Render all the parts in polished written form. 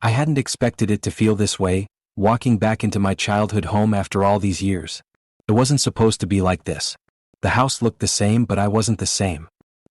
I hadn't expected it to feel this way, walking back into my childhood home after all these years. It wasn't supposed to be like this. The house looked the same, but I wasn't the same.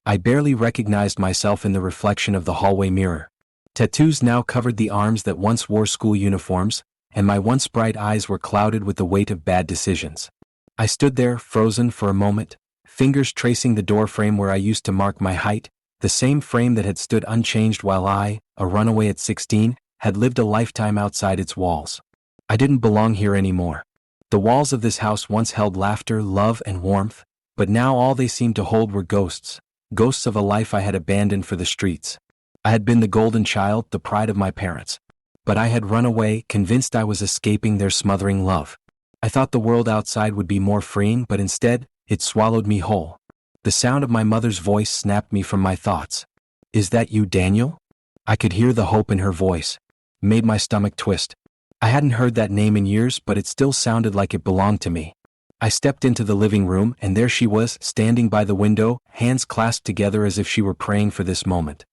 I barely recognized myself in the reflection of the hallway mirror. Tattoos now covered the arms that once wore school uniforms, and my once bright eyes were clouded with the weight of bad decisions. I stood there, frozen for a moment, fingers tracing the doorframe where I used to mark my height, the same frame that had stood unchanged while I, a runaway at 16, had lived a lifetime outside its walls. I didn't belong here anymore. The walls of this house once held laughter, love, and warmth, but now all they seemed to hold were ghosts of a life I had abandoned for the streets. I had been the golden child, the pride of my parents. But I had run away, convinced I was escaping their smothering love. I thought the world outside would be more freeing, but instead, it swallowed me whole. The sound of my mother's voice snapped me from my thoughts. "Is that you, Daniel?" I could hear the hope in her voice. It made my stomach twist. I hadn't heard that name in years, but it still sounded like it belonged to me. I stepped into the living room, and there she was, standing by the window, hands clasped together as if she were praying for this moment.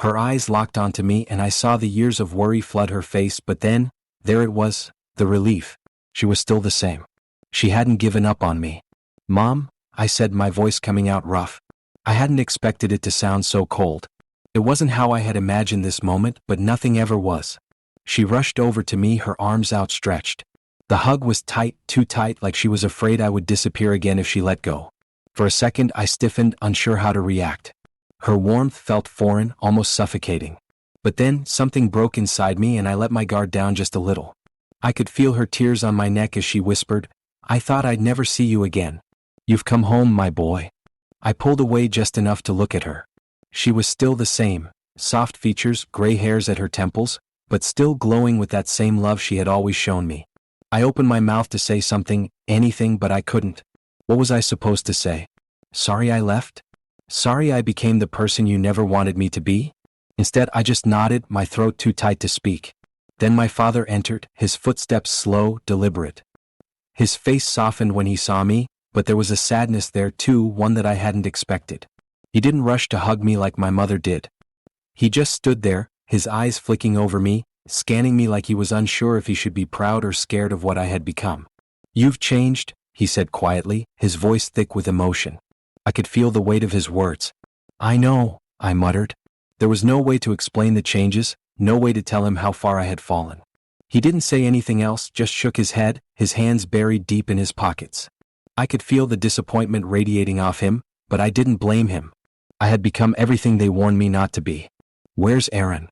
Her eyes locked onto me, and I saw the years of worry flood her face, but then, there it was, the relief. She was still the same. She hadn't given up on me. "Mom," I said, my voice coming out rough. I hadn't expected it to sound so cold. It wasn't how I had imagined this moment, but nothing ever was. She rushed over to me, her arms outstretched. The hug was tight, too tight, like she was afraid I would disappear again if she let go. For a second I stiffened, unsure how to react. Her warmth felt foreign, almost suffocating. But then, something broke inside me and I let my guard down just a little. I could feel her tears on my neck as she whispered, "I thought I'd never see you again. You've come home, my boy." I pulled away just enough to look at her. She was still the same, soft features, gray hairs at her temples, but still glowing with that same love she had always shown me. I opened my mouth to say something, anything, but I couldn't. What was I supposed to say? Sorry I left? Sorry I became the person you never wanted me to be? Instead, I just nodded, my throat too tight to speak. Then my father entered, his footsteps slow, deliberate. His face softened when he saw me, but there was a sadness there too, one that I hadn't expected. He didn't rush to hug me like my mother did. He just stood there, his eyes flicking over me, scanning me like he was unsure if he should be proud or scared of what I had become. "You've changed," he said quietly, his voice thick with emotion. I could feel the weight of his words. "I know," I muttered. There was no way to explain the changes, no way to tell him how far I had fallen. He didn't say anything else, just shook his head, his hands buried deep in his pockets. I could feel the disappointment radiating off him, but I didn't blame him. I had become everything they warned me not to be. "Where's Aaron?"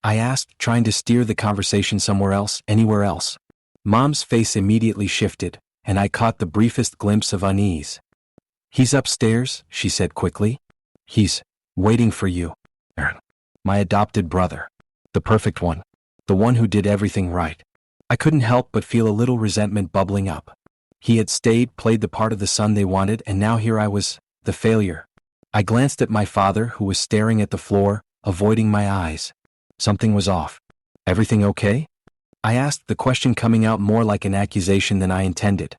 I asked, trying to steer the conversation somewhere else, anywhere else. Mom's face immediately shifted, and I caught the briefest glimpse of unease. "He's upstairs," she said quickly. "He's waiting for you, Aaron. My adopted brother. The perfect one. The one who did everything right." I couldn't help but feel a little resentment bubbling up. He had stayed, played the part of the son they wanted, and now here I was, the failure. I glanced at my father, who was staring at the floor, avoiding my eyes. Something was off. "Everything okay?" I asked, the question coming out more like an accusation than I intended.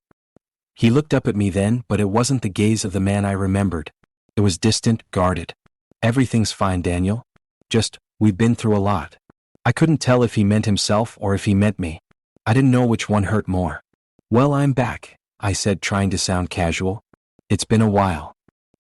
He looked up at me then, but it wasn't the gaze of the man I remembered. It was distant, guarded. "Everything's fine, Daniel. Just, we've been through a lot." I couldn't tell if he meant himself or if he meant me. I didn't know which one hurt more. "Well, I'm back," I said, trying to sound casual. "It's been a while."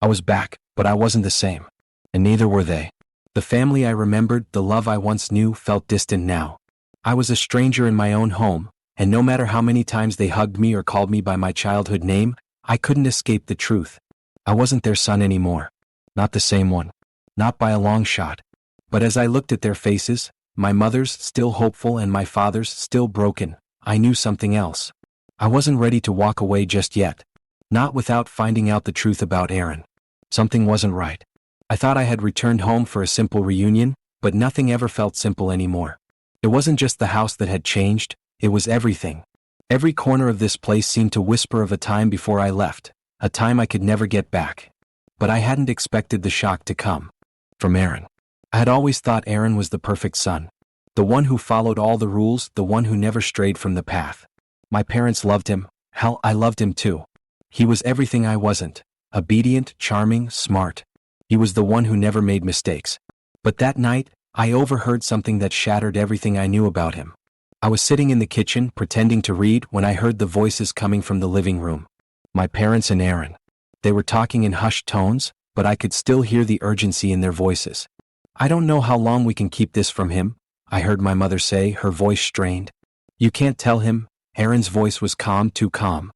I was back, but I wasn't the same. And neither were they. The family I remembered, the love I once knew, felt distant now. I was a stranger in my own home, and no matter how many times they hugged me or called me by my childhood name, I couldn't escape the truth. I wasn't their son anymore. Not the same one. Not by a long shot. But as I looked at their faces, my mother's still hopeful and my father's still broken, I knew something else. I wasn't ready to walk away just yet. Not without finding out the truth about Aaron. Something wasn't right. I thought I had returned home for a simple reunion, but nothing ever felt simple anymore. It wasn't just the house that had changed, it was everything. Every corner of this place seemed to whisper of a time before I left, a time I could never get back. But I hadn't expected the shock to come. From Aaron. I had always thought Aaron was the perfect son. The one who followed all the rules, the one who never strayed from the path. My parents loved him. Hell, I loved him too. He was everything I wasn't. Obedient, charming, smart. He was the one who never made mistakes. But that night, I overheard something that shattered everything I knew about him. I was sitting in the kitchen, pretending to read, when I heard the voices coming from the living room. My parents and Aaron. They were talking in hushed tones, but I could still hear the urgency in their voices. "I don't know how long we can keep this from him," I heard my mother say, her voice strained. "You can't tell him." Aaron's voice was calm, too calm.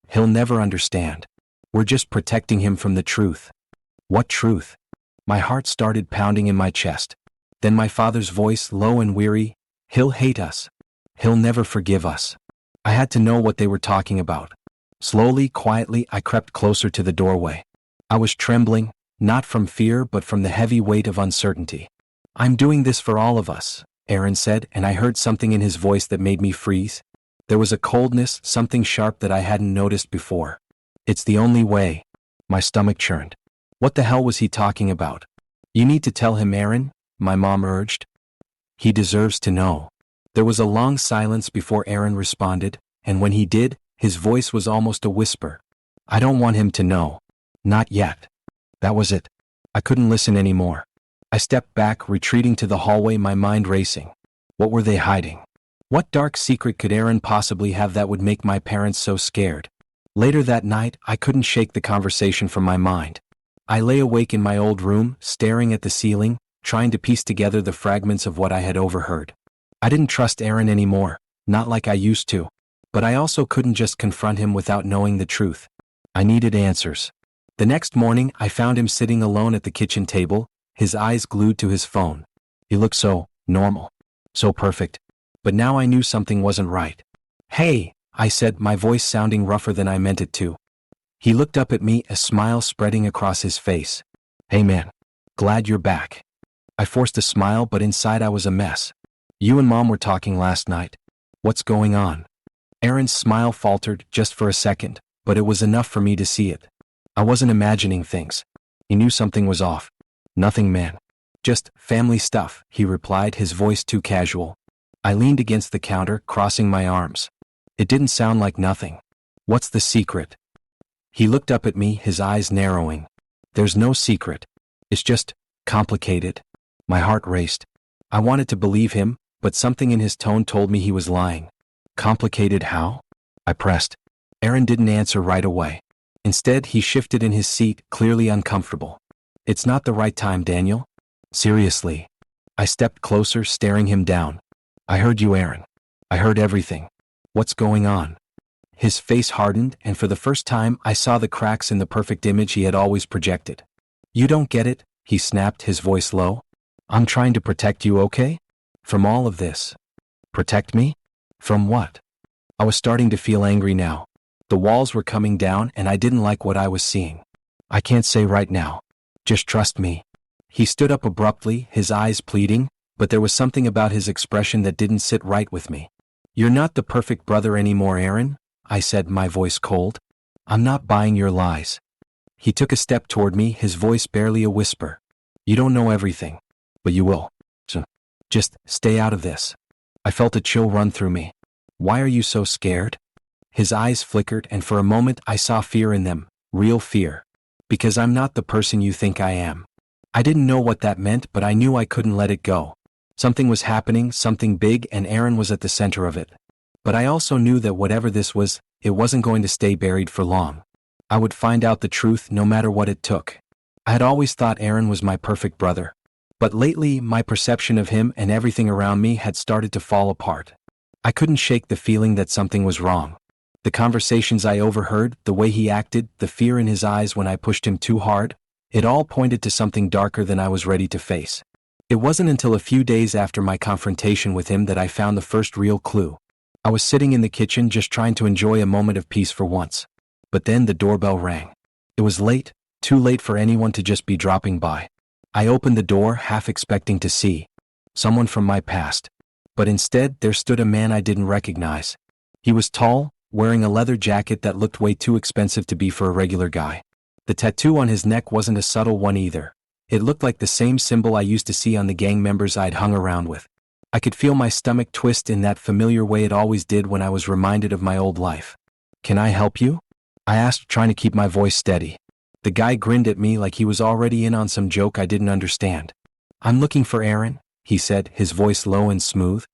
"He'll never understand. We're just protecting him from the truth." "What truth?" My heart started pounding in my chest. Then my father's voice, low and weary, "He'll hate us. He'll never forgive us." I had to know what they were talking about. Slowly, quietly, I crept closer to the doorway. I was trembling, not from fear but from the heavy weight of uncertainty. "I'm doing this for all of us," Aaron said, and I heard something in his voice that made me freeze. There was a coldness, something sharp that I hadn't noticed before. "It's the only way." My stomach churned. What the hell was he talking about? "You need to tell him, Aaron," my mom urged. "He deserves to know." There was a long silence before Aaron responded, and when he did, his voice was almost a whisper. "I don't want him to know. Not yet." That was it. I couldn't listen anymore. I stepped back, retreating to the hallway, my mind racing. What were they hiding? What dark secret could Aaron possibly have that would make my parents so scared? Later that night, I couldn't shake the conversation from my mind. I lay awake in my old room, staring at the ceiling, trying to piece together the fragments of what I had overheard. I didn't trust Aaron anymore, not like I used to. But I also couldn't just confront him without knowing the truth. I needed answers. The next morning, I found him sitting alone at the kitchen table, his eyes glued to his phone. He looked so normal, so perfect. But now I knew something wasn't right. "Hey," I said, my voice sounding rougher than I meant it to. He looked up at me, a smile spreading across his face. "Hey man, glad you're back." I forced a smile, but inside I was a mess. "You and Mom were talking last night. What's going on?" Aaron's smile faltered just for a second, but it was enough for me to see it. I wasn't imagining things. He knew something was off. "Nothing, man. Just family stuff," he replied, his voice too casual. I leaned against the counter, crossing my arms. It didn't sound like nothing. "What's the secret?" He looked up at me, his eyes narrowing. "There's no secret. It's just complicated." My heart raced. I wanted to believe him, but something in his tone told me he was lying. "Complicated how?" I pressed. Aaron didn't answer right away. Instead, he shifted in his seat, clearly uncomfortable. "It's not the right time, Daniel. Seriously." I stepped closer, staring him down. "I heard you, Aaron. I heard everything. What's going on?" His face hardened, and for the first time, I saw the cracks in the perfect image he had always projected. "You don't get it," he snapped, his voice low. "I'm trying to protect you, okay? From all of this." "Protect me? From what?" I was starting to feel angry now. The walls were coming down, and I didn't like what I was seeing. "I can't say right now. Just trust me." He stood up abruptly, his eyes pleading, but there was something about his expression that didn't sit right with me. "You're not the perfect brother anymore, Aaron," I said, my voice cold. "I'm not buying your lies." He took a step toward me, his voice barely a whisper. "You don't know everything, but you will. So, just stay out of this." I felt a chill run through me. "Why are you so scared?" His eyes flickered, and for a moment I saw fear in them, real fear. "Because I'm not the person you think I am." I didn't know what that meant, but I knew I couldn't let it go. Something was happening, something big, and Aaron was at the center of it. But I also knew that whatever this was, it wasn't going to stay buried for long. I would find out the truth no matter what it took. I had always thought Aaron was my perfect brother. But lately, my perception of him and everything around me had started to fall apart. I couldn't shake the feeling that something was wrong. The conversations I overheard, the way he acted, the fear in his eyes when I pushed him too hard, it all pointed to something darker than I was ready to face. It wasn't until a few days after my confrontation with him that I found the first real clue. I was sitting in the kitchen just trying to enjoy a moment of peace for once. But then the doorbell rang. It was late, too late for anyone to just be dropping by. I opened the door, half expecting to see someone from my past. But instead, there stood a man I didn't recognize. He was tall, wearing a leather jacket that looked way too expensive to be for a regular guy. The tattoo on his neck wasn't a subtle one either. It looked like the same symbol I used to see on the gang members I'd hung around with. I could feel my stomach twist in that familiar way it always did when I was reminded of my old life. "Can I help you?" I asked, trying to keep my voice steady. The guy grinned at me like he was already in on some joke I didn't understand. "I'm looking for Aaron," he said, his voice low and smooth.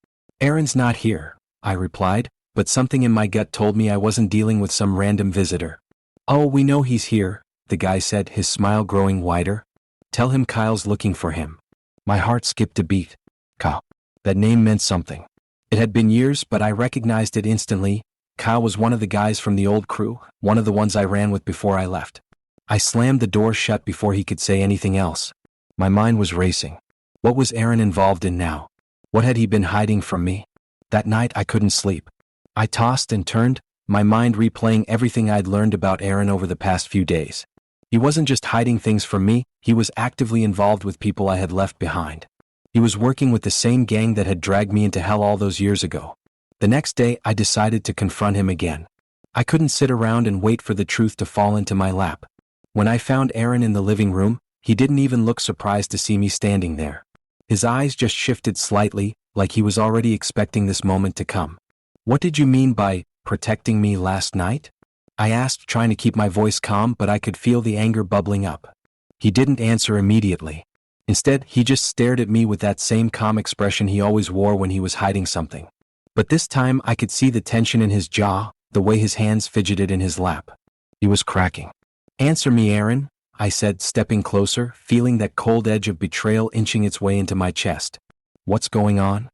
Aaron's not here, I replied, but something in my gut told me I wasn't dealing with some random visitor. Oh, we know he's here, the guy said, his smile growing wider. Tell him Kyle's looking for him. My heart skipped a beat. Kyle. That name meant something. It had been years, but I recognized it instantly. Kyle was one of the guys from the old crew, one of the ones I ran with before I left. I slammed the door shut before he could say anything else. My mind was racing. What was Aaron involved in now? What had he been hiding from me? That night I couldn't sleep. I tossed and turned, my mind replaying everything I'd learned about Aaron over the past few days. He wasn't just hiding things from me, he was actively involved with people I had left behind. He was working with the same gang that had dragged me into hell all those years ago. The next day I decided to confront him again. I couldn't sit around and wait for the truth to fall into my lap. When I found Aaron in the living room, he didn't even look surprised to see me standing there. His eyes just shifted slightly, like he was already expecting this moment to come. What did you mean by protecting me last night? I asked, trying to keep my voice calm, but I could feel the anger bubbling up. He didn't answer immediately. Instead, he just stared at me with that same calm expression he always wore when he was hiding something. But this time I could see the tension in his jaw, the way his hands fidgeted in his lap. He was cracking. Answer me, Aaron, I said, stepping closer, feeling that cold edge of betrayal inching its way into my chest. What's going on?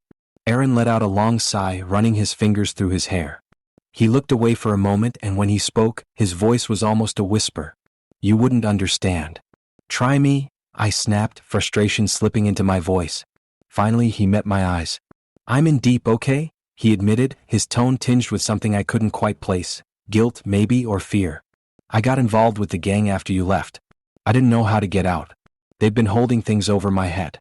Aaron let out a long sigh, running his fingers through his hair. He looked away for a moment, and when he spoke, his voice was almost a whisper. You wouldn't understand. Try me, I snapped, frustration slipping into my voice. Finally, he met my eyes. I'm in deep, okay? He admitted, his tone tinged with something I couldn't quite place. Guilt, maybe, or fear. I got involved with the gang after you left. I didn't know how to get out. They've been holding things over my head.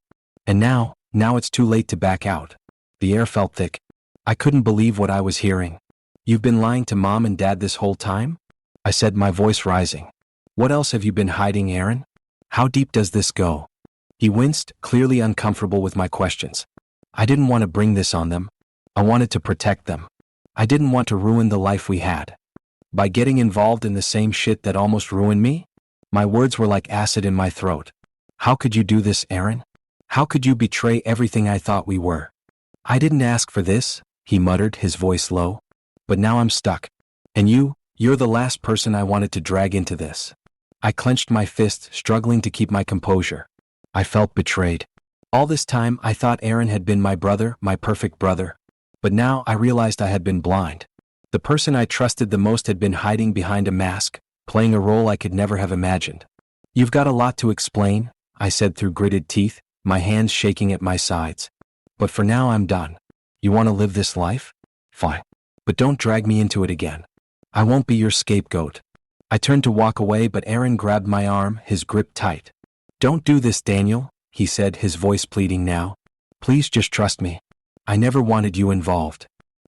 And now it's too late to back out. The air felt thick. I couldn't believe what I was hearing. You've been lying to Mom and Dad this whole time? I said, my voice rising. What else have you been hiding, Aaron? How deep does this go? He winced, clearly uncomfortable with my questions. I didn't want to bring this on them. I wanted to protect them. I didn't want to ruin the life we had. By getting involved in the same shit that almost ruined me? My words were like acid in my throat. How could you do this, Aaron? How could you betray everything I thought we were? I didn't ask for this, he muttered, his voice low. But now I'm stuck. And you're the last person I wanted to drag into this. I clenched my fist, struggling to keep my composure. I felt betrayed. All this time I thought Aaron had been my brother, my perfect brother. But now I realized I had been blind. The person I trusted the most had been hiding behind a mask, playing a role I could never have imagined. You've got a lot to explain, I said through gritted teeth, my hands shaking at my sides. But for now I'm done. You want to live this life? Fine. But don't drag me into it again. I won't be your scapegoat. I turned to walk away, but Aaron grabbed my arm, his grip tight. Don't do this, Daniel, he said, his voice pleading now. Please just trust me. I never wanted you involved.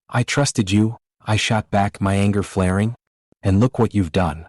I trusted you, I shot back, my anger flaring. And look what you've done.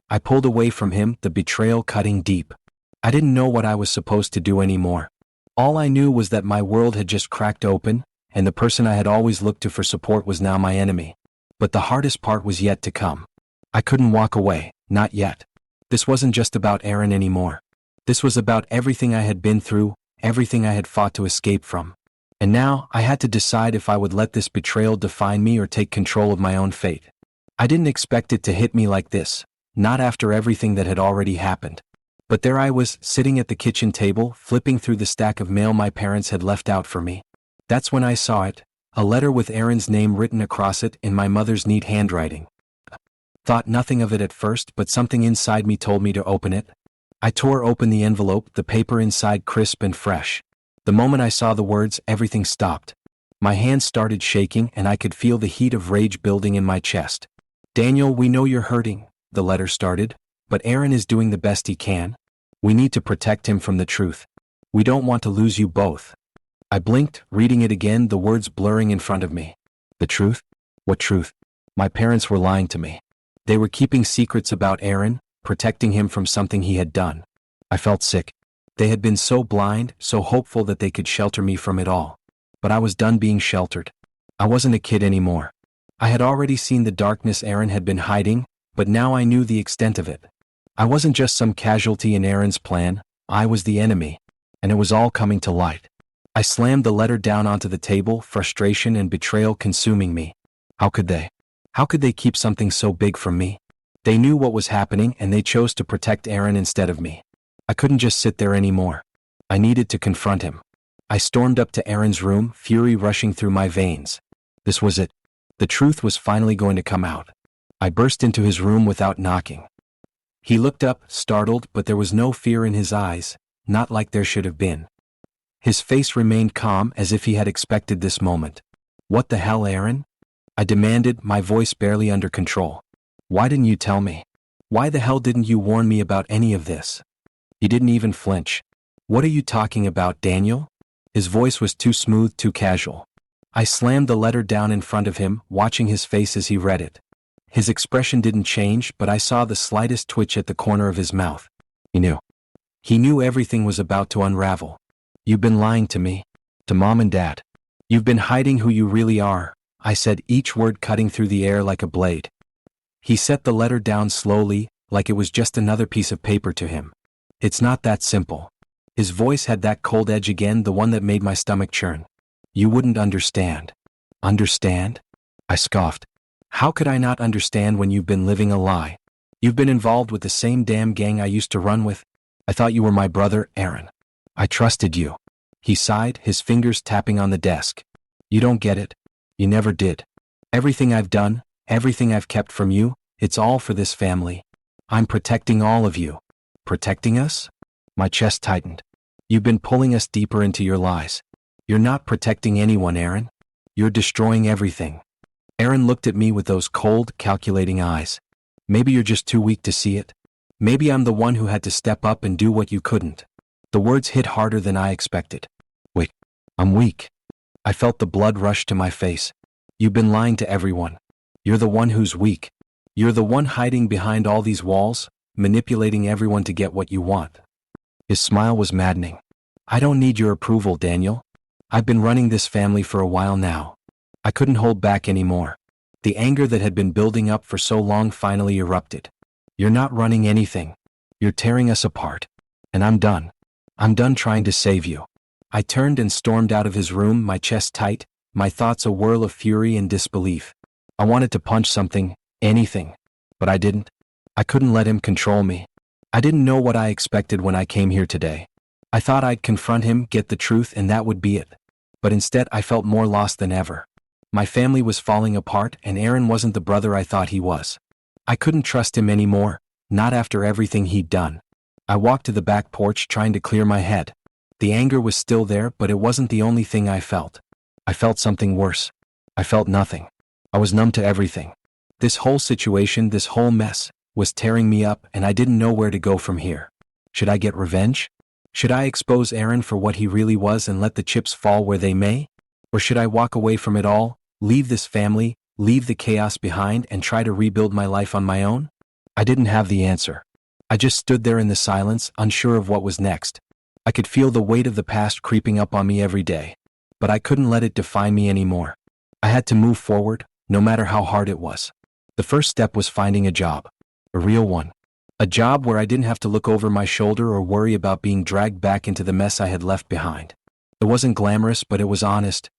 I pulled away from him, the betrayal cutting deep. I didn't know what I was supposed to do anymore. All I knew was that my world had just cracked open, and the person I had always looked to for support was now my enemy. But the hardest part was yet to come. I couldn't walk away, not yet. This wasn't just about Aaron anymore. This was about everything I had been through, everything I had fought to escape from. And now I had to decide if I would let this betrayal define me or take control of my own fate. I didn't expect it to hit me like this, not after everything that had already happened. But there I was, sitting at the kitchen table, flipping through the stack of mail my parents had left out for me. That's when I saw it, a letter with Aaron's name written across it in my mother's neat handwriting. Thought nothing of it at first, but something inside me told me to open it. I tore open the envelope, the paper inside crisp and fresh. The moment I saw the words, everything stopped. My hands started shaking, and I could feel the heat of rage building in my chest. Daniel, we know you're hurting, the letter started, but Aaron is doing the best he can. We need to protect him from the truth. We don't want to lose you both. I blinked, reading it again, the words blurring in front of me. The truth? What truth? My parents were lying to me. They were keeping secrets about Aaron, protecting him from something he had done. I felt sick. They had been so blind, so hopeful that they could shelter me from it all. But I was done being sheltered. I wasn't a kid anymore. I had already seen the darkness Aaron had been hiding, but now I knew the extent of it. I wasn't just some casualty in Aaron's plan, I was the enemy, and it was all coming to light. I slammed the letter down onto the table, frustration and betrayal consuming me. How could they? How could they keep something so big from me? They knew what was happening and they chose to protect Aaron instead of me. I couldn't just sit there anymore. I needed to confront him. I stormed up to Aaron's room, fury rushing through my veins. This was it. The truth was finally going to come out. I burst into his room without knocking. He looked up, startled, but there was no fear in his eyes, not like there should have been. His face remained calm as if he had expected this moment. What the hell, Aaron? I demanded, my voice barely under control. Why didn't you tell me? Why the hell didn't you warn me about any of this? He didn't even flinch. What are you talking about, Daniel? His voice was too smooth, too casual. I slammed the letter down in front of him, watching his face as he read it. His expression didn't change, but I saw the slightest twitch at the corner of his mouth. He knew. He knew everything was about to unravel. You've been lying to me, to Mom and Dad. You've been hiding who you really are, I said, each word cutting through the air like a blade. He set the letter down slowly, like it was just another piece of paper to him. It's not that simple. His voice had that cold edge again, the one that made my stomach churn. You wouldn't understand. Understand? I scoffed. How could I not understand when you've been living a lie? You've been involved with the same damn gang I used to run with. I thought you were my brother, Aaron. I trusted you. He sighed, his fingers tapping on the desk. You don't get it. You never did. Everything I've done, everything I've kept from you, it's all for this family. I'm protecting all of you. Protecting us? My chest tightened. You've been pulling us deeper into your lies. You're not protecting anyone, Aaron. You're destroying everything. Aaron looked at me with those cold, calculating eyes. Maybe you're just too weak to see it. Maybe I'm the one who had to step up and do what you couldn't. The words hit harder than I expected. Wait, I'm weak. I felt the blood rush to my face. You've been lying to everyone. You're the one who's weak. You're the one hiding behind all these walls, manipulating everyone to get what you want. His smile was maddening. I don't need your approval, Daniel. I've been running this family for a while now. I couldn't hold back anymore. The anger that had been building up for so long finally erupted. You're not running anything. You're tearing us apart. And I'm done. I'm done trying to save you. I turned and stormed out of his room, my chest tight, my thoughts a whirl of fury and disbelief. I wanted to punch something, anything. But I didn't. I couldn't let him control me. I didn't know what I expected when I came here today. I thought I'd confront him, get the truth, and that would be it. But instead I felt more lost than ever. My family was falling apart, and Aaron wasn't the brother I thought he was. I couldn't trust him anymore, not after everything he'd done. I walked to the back porch trying to clear my head. The anger was still there, but it wasn't the only thing I felt. I felt something worse. I felt nothing. I was numb to everything. This whole situation, this whole mess, was tearing me up, and I didn't know where to go from here. Should I get revenge? Should I expose Aaron for what he really was and let the chips fall where they may? Or should I walk away from it all, leave this family, leave the chaos behind, and try to rebuild my life on my own? I didn't have the answer. I just stood there in the silence, unsure of what was next. I could feel the weight of the past creeping up on me every day. But I couldn't let it define me anymore. I had to move forward, no matter how hard it was. The first step was finding a job. A real one. A job where I didn't have to look over my shoulder or worry about being dragged back into the mess I had left behind. It wasn't glamorous, but it was honest.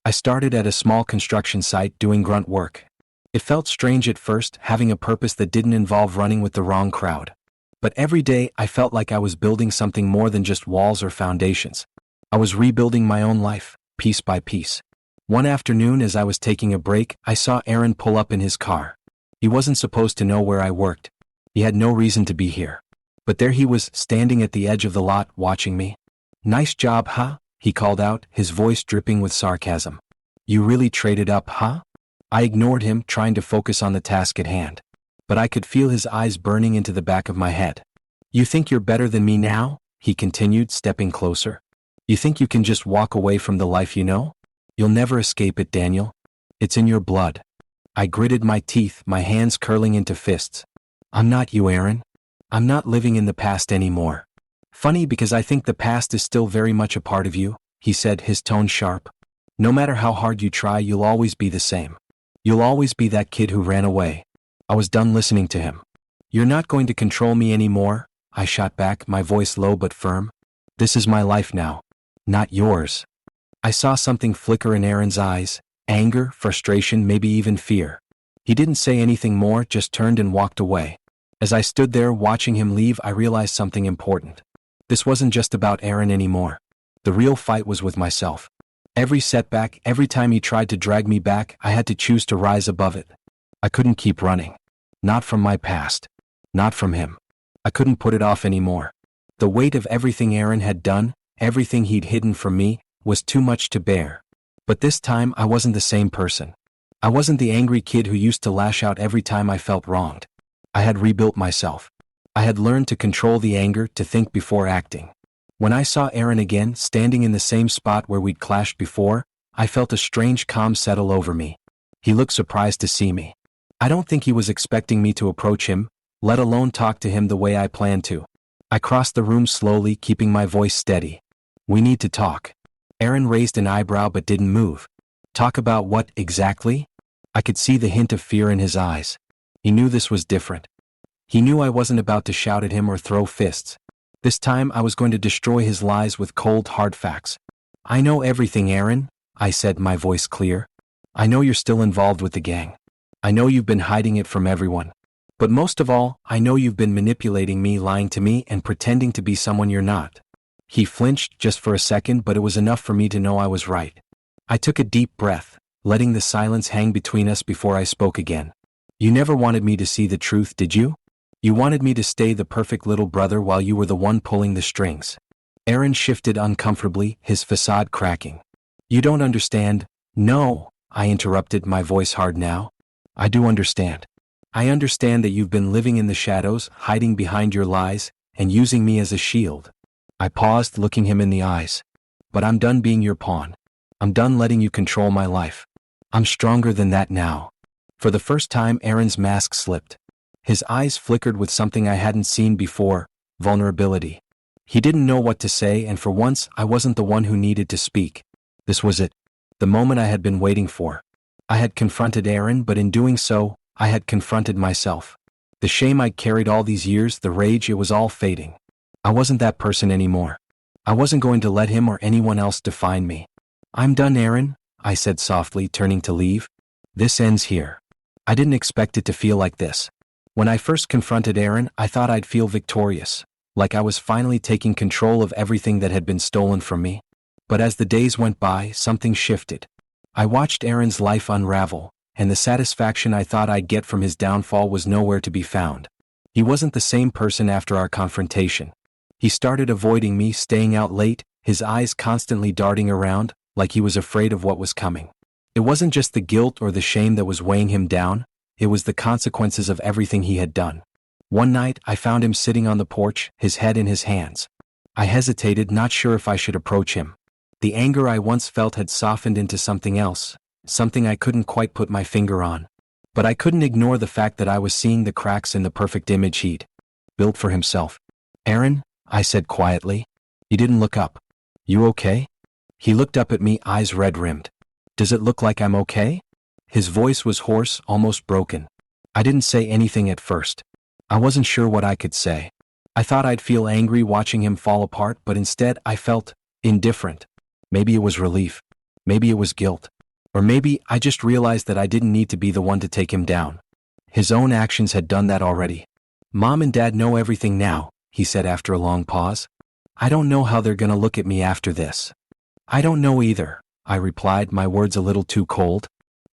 I started at a small construction site doing grunt work. It felt strange at first, having a purpose that didn't involve running with the wrong crowd. But every day I felt like I was building something more than just walls or foundations. I was rebuilding my own life, piece by piece. One afternoon as I was taking a break, I saw Aaron pull up in his car. He wasn't supposed to know where I worked. He had no reason to be here. But there he was, standing at the edge of the lot, watching me. Nice job, huh? He called out, his voice dripping with sarcasm. You really traded up, huh? I ignored him, trying to focus on the task at hand. But I could feel his eyes burning into the back of my head. You think you're better than me now? He continued, stepping closer. You think you can just walk away from the life you know? You'll never escape it, Daniel. It's in your blood. I gritted my teeth, my hands curling into fists. I'm not you, Aaron. I'm not living in the past anymore. Funny because I think the past is still very much a part of you, he said, his tone sharp. No matter how hard you try, you'll always be the same. You'll always be that kid who ran away. I was done listening to him. You're not going to control me anymore, I shot back, my voice low but firm. This is my life now. not yours. I saw something flicker in Aaron's eyes, anger, frustration, maybe even fear. He didn't say anything more, just turned and walked away. As I stood there watching him leave, I realized something important. This wasn't just about Aaron anymore. The real fight was with myself. Every setback, every time he tried to drag me back, I had to choose to rise above it. I couldn't keep running. Not from my past. Not from him. I couldn't put it off anymore. The weight of everything Aaron had done, everything he'd hidden from me, was too much to bear. But this time I wasn't the same person. I wasn't the angry kid who used to lash out every time I felt wronged. I had rebuilt myself. I had learned to control the anger, to think before acting. When I saw Aaron again, standing in the same spot where we'd clashed before, I felt a strange calm settle over me. He looked surprised to see me. I don't think he was expecting me to approach him, let alone talk to him the way I planned to. I crossed the room slowly, keeping my voice steady. "We need to talk." Aaron raised an eyebrow but didn't move. "Talk about what, exactly?" I could see the hint of fear in his eyes. He knew this was different. He knew I wasn't about to shout at him or throw fists. This time I was going to destroy his lies with cold, hard facts. "I know everything, Aaron," I said, my voice clear. "I know you're still involved with the gang. I know you've been hiding it from everyone. But most of all, I know you've been manipulating me, lying to me, and pretending to be someone you're not." He flinched just for a second, but it was enough for me to know I was right. I took a deep breath, letting the silence hang between us before I spoke again. "You never wanted me to see the truth, did you? You wanted me to stay the perfect little brother while you were the one pulling the strings." Aaron shifted uncomfortably, his facade cracking. "You don't understand." "No," I interrupted, my voice hard now. "I do understand. I understand that you've been living in the shadows, hiding behind your lies, and using me as a shield." I paused, looking him in the eyes. "But I'm done being your pawn. I'm done letting you control my life. I'm stronger than that now." For the first time, Aaron's mask slipped. His eyes flickered with something I hadn't seen before: vulnerability. He didn't know what to say, and for once, I wasn't the one who needed to speak. This was it. The moment I had been waiting for. I had confronted Aaron, but in doing so, I had confronted myself. The shame I'd carried all these years, the rage, it was all fading. I wasn't that person anymore. I wasn't going to let him or anyone else define me. "I'm done, Aaron," I said softly, turning to leave. "This ends here." I didn't expect it to feel like this. When I first confronted Aaron, I thought I'd feel victorious, like I was finally taking control of everything that had been stolen from me. But as the days went by, something shifted. I watched Aaron's life unravel, and the satisfaction I thought I'd get from his downfall was nowhere to be found. He wasn't the same person after our confrontation. He started avoiding me, staying out late, his eyes constantly darting around, like he was afraid of what was coming. It wasn't just the guilt or the shame that was weighing him down, it was the consequences of everything he had done. One night, I found him sitting on the porch, his head in his hands. I hesitated, not sure if I should approach him. The anger I once felt had softened into something else, something I couldn't quite put my finger on. But I couldn't ignore the fact that I was seeing the cracks in the perfect image he'd built for himself. "Aaron," I said quietly. He didn't look up. "You okay?" He looked up at me, eyes red-rimmed. "Does it look like I'm okay?" His voice was hoarse, almost broken. I didn't say anything at first. I wasn't sure what I could say. I thought I'd feel angry watching him fall apart, but instead I felt indifferent. Maybe it was relief. Maybe it was guilt. Or maybe I just realized that I didn't need to be the one to take him down. His own actions had done that already. "Mom and Dad know everything now," he said after a long pause. "I don't know how they're gonna look at me after this." "I don't know either," I replied, my words a little too cold.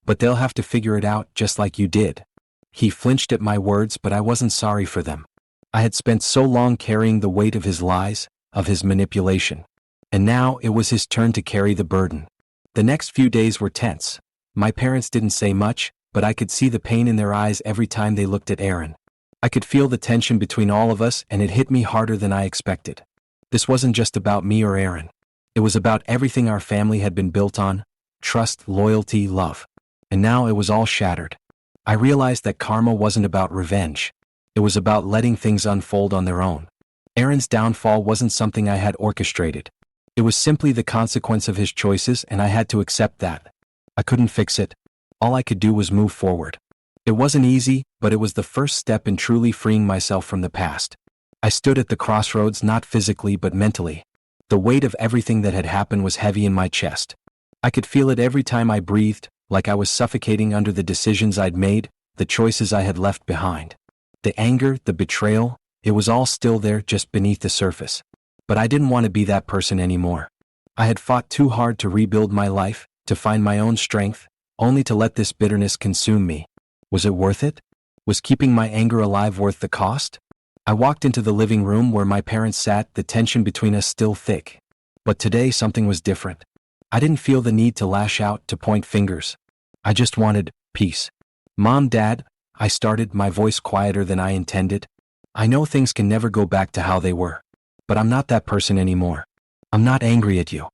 "But they'll have to figure it out just like you did." He flinched at my words, but I wasn't sorry for them. I had spent so long carrying the weight of his lies, of his manipulation. And now it was his turn to carry the burden. The next few days were tense. My parents didn't say much, but I could see the pain in their eyes every time they looked at Aaron. I could feel the tension between all of us, and it hit me harder than I expected. This wasn't just about me or Aaron. It was about everything our family had been built on: trust, loyalty, love. And now it was all shattered. I realized that karma wasn't about revenge. It was about letting things unfold on their own. Aaron's downfall wasn't something I had orchestrated. It was simply the consequence of his choices, and I had to accept that. I couldn't fix it. All I could do was move forward. It wasn't easy, but it was the first step in truly freeing myself from the past. I stood at the crossroads, not physically but mentally. The weight of everything that had happened was heavy in my chest. I could feel it every time I breathed, like I was suffocating under the decisions I'd made, the choices I had left behind. The anger, the betrayal, it was all still there just beneath the surface. But I didn't want to be that person anymore. I had fought too hard to rebuild my life, to find my own strength, only to let this bitterness consume me. Was it worth it? Was keeping my anger alive worth the cost? I walked into the living room where my parents sat, the tension between us still thick. But today something was different. I didn't feel the need to lash out, to point fingers. I just wanted peace. Mom, Dad, I started, my voice quieter than I intended. I know things can never go back to how they were. But I'm not that person anymore. I'm not angry at you.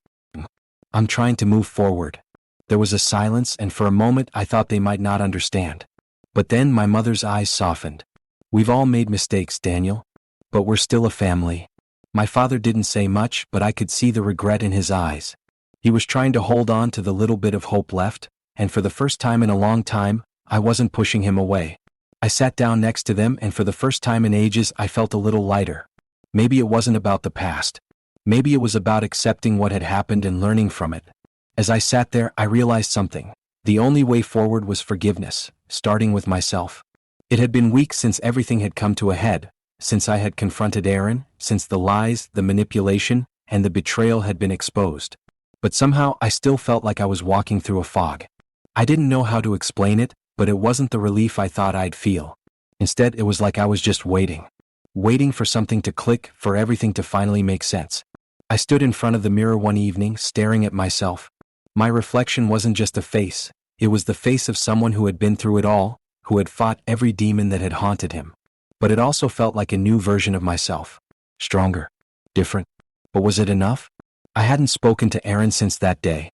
I'm trying to move forward. There was a silence, and for a moment I thought they might not understand. But then my mother's eyes softened. We've all made mistakes, Daniel. But we're still a family. My father didn't say much, but I could see the regret in his eyes. He was trying to hold on to the little bit of hope left, and for the first time in a long time, I wasn't pushing him away. I sat down next to them, and for the first time in ages I felt a little lighter. Maybe it wasn't about the past. Maybe it was about accepting what had happened and learning from it. As I sat there, I realized something. The only way forward was forgiveness, starting with myself. It had been weeks since everything had come to a head, since I had confronted Aaron, since the lies, the manipulation, and the betrayal had been exposed. But somehow I still felt like I was walking through a fog. I didn't know how to explain it, but it wasn't the relief I thought I'd feel. Instead, it was like I was just waiting. Waiting for something to click, for everything to finally make sense. I stood in front of the mirror one evening, staring at myself. My reflection wasn't just a face, it was the face of someone who had been through it all, who had fought every demon that had haunted him. But it also felt like a new version of myself. Stronger. Different. But was it enough? I hadn't spoken to Aaron since that day.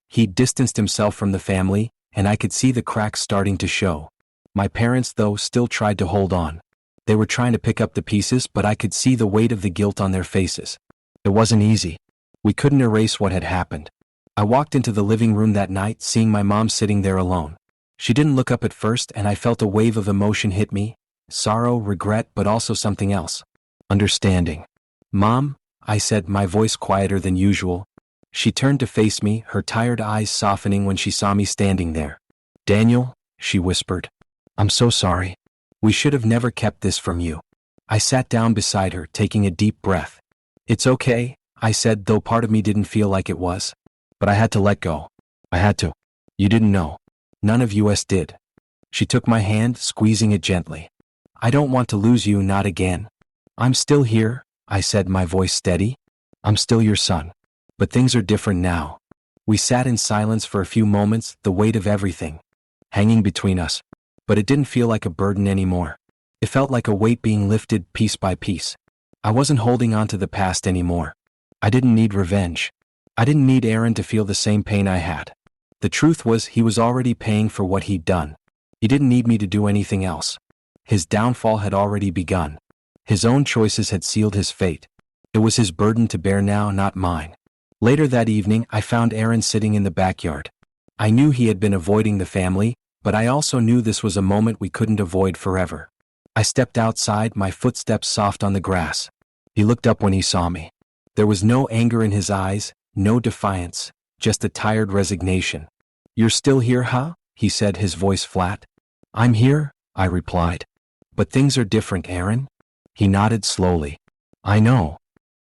He'd distanced himself from the family, and I could see the cracks starting to show. My parents, though, still tried to hold on. They were trying to pick up the pieces, but I could see the weight of the guilt on their faces. It wasn't easy. We couldn't erase what had happened. I walked into the living room that night, seeing my mom sitting there alone. She didn't look up at first, and I felt a wave of emotion hit me. Sorrow, regret, but also something else. Understanding. Mom, I said, my voice quieter than usual. She turned to face me, her tired eyes softening when she saw me standing there. Daniel, she whispered. I'm so sorry. We should have never kept this from you. I sat down beside her, taking a deep breath. It's okay, I said, though part of me didn't feel like it was. But I had to let go. I had to. You didn't know. None of us did. She took my hand, squeezing it gently. I don't want to lose you, not again. I'm still here, I said, my voice steady. I'm still your son. But things are different now. We sat in silence for a few moments, the weight of everything hanging between us. But it didn't feel like a burden anymore. It felt like a weight being lifted piece by piece. I wasn't holding on to the past anymore. I didn't need revenge. I didn't need Aaron to feel the same pain I had. The truth was, he was already paying for what he'd done. He didn't need me to do anything else. His downfall had already begun. His own choices had sealed his fate. It was his burden to bear now, not mine. Later that evening, I found Aaron sitting in the backyard. I knew he had been avoiding the family, but I also knew this was a moment we couldn't avoid forever. I stepped outside, my footsteps soft on the grass. He looked up when he saw me. There was no anger in his eyes, no defiance, just a tired resignation. You're still here, huh? He said, his voice flat. I'm here, I replied. But things are different, Aaron. He nodded slowly. I know.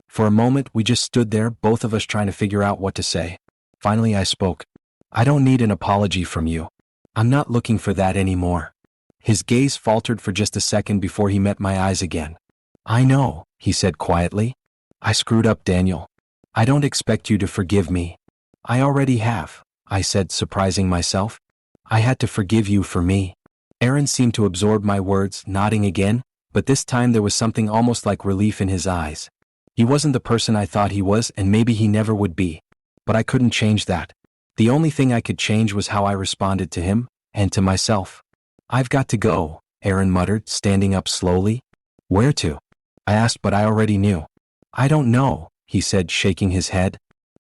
For a moment, we just stood there, both of us trying to figure out what to say. Finally, I spoke. I don't need an apology from you. I'm not looking for that anymore. His gaze faltered for just a second before he met my eyes again. I know, he said quietly. I screwed up, Daniel. I don't expect you to forgive me. I already have, I said, surprising myself. I had to forgive you for me. Aaron seemed to absorb my words, nodding again, but this time there was something almost like relief in his eyes. He wasn't the person I thought he was, and maybe he never would be. But I couldn't change that. The only thing I could change was how I responded to him, and to myself. I've got to go, Aaron muttered, standing up slowly. Where to? I asked, but I already knew. I don't know, he said, shaking his head.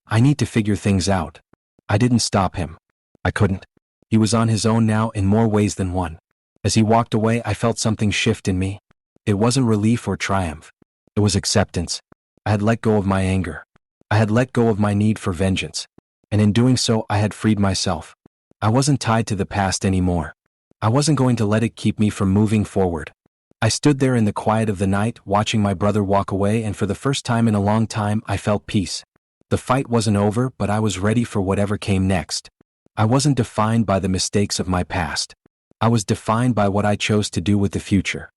I need to figure things out. I didn't stop him. I couldn't. He was on his own now in more ways than one. As he walked away, I felt something shift in me. It wasn't relief or triumph. It was acceptance. I had let go of my anger. I had let go of my need for vengeance. And in doing so, I had freed myself. I wasn't tied to the past anymore. I wasn't going to let it keep me from moving forward. I stood there in the quiet of the night, watching my brother walk away, and for the first time in a long time, I felt peace. The fight wasn't over, but I was ready for whatever came next. I wasn't defined by the mistakes of my past. I was defined by what I chose to do with the future.